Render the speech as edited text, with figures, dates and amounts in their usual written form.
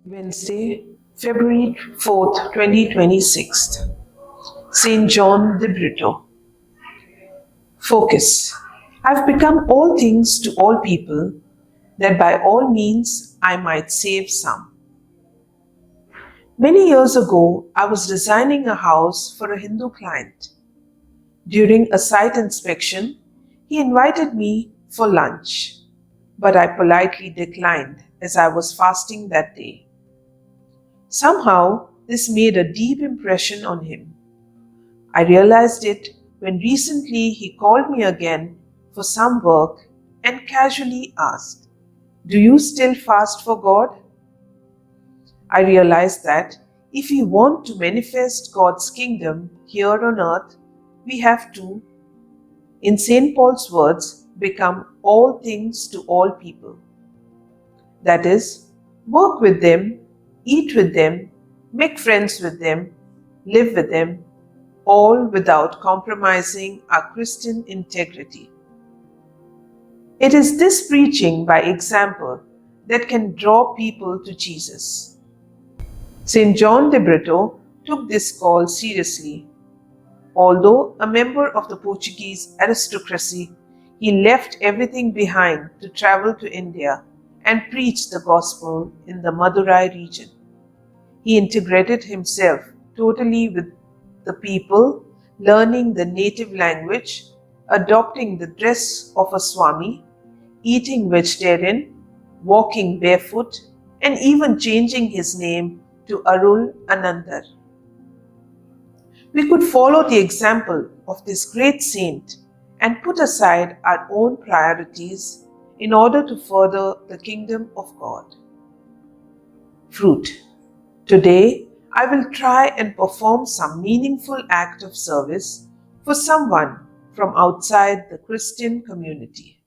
Wednesday, February 4th, 2026. St. John de Brito. Focus. I've become all things to all people, that by all means I might save some. Many years ago, I was designing a house for a Hindu client. During a site inspection, he invited me for lunch, but I politely declined as I was fasting that day. Somehow, this made a deep impression on him. I realized it when recently he called me again for some work and casually asked, "Do you still fast for God?" I realized that if we want to manifest God's kingdom here on earth, we have to, in St. Paul's words, become all things to all people. That is, work with them, eat with them, make friends with them, live with them, all without compromising our Christian integrity. It is this preaching by example that can draw people to Jesus. St. John de Brito took this call seriously. Although a member of the Portuguese aristocracy, he left everything behind to travel to India and preach the gospel in the Madurai region. He integrated himself totally with the people, learning the native language, adopting the dress of a Swami, eating vegetarian, walking barefoot, and even changing his name to Arul Anandar. We could follow the example of this great saint and put aside our own priorities in order to further the kingdom of God. Fruit. Today, I will try and perform some meaningful act of service for someone from outside the Christian community.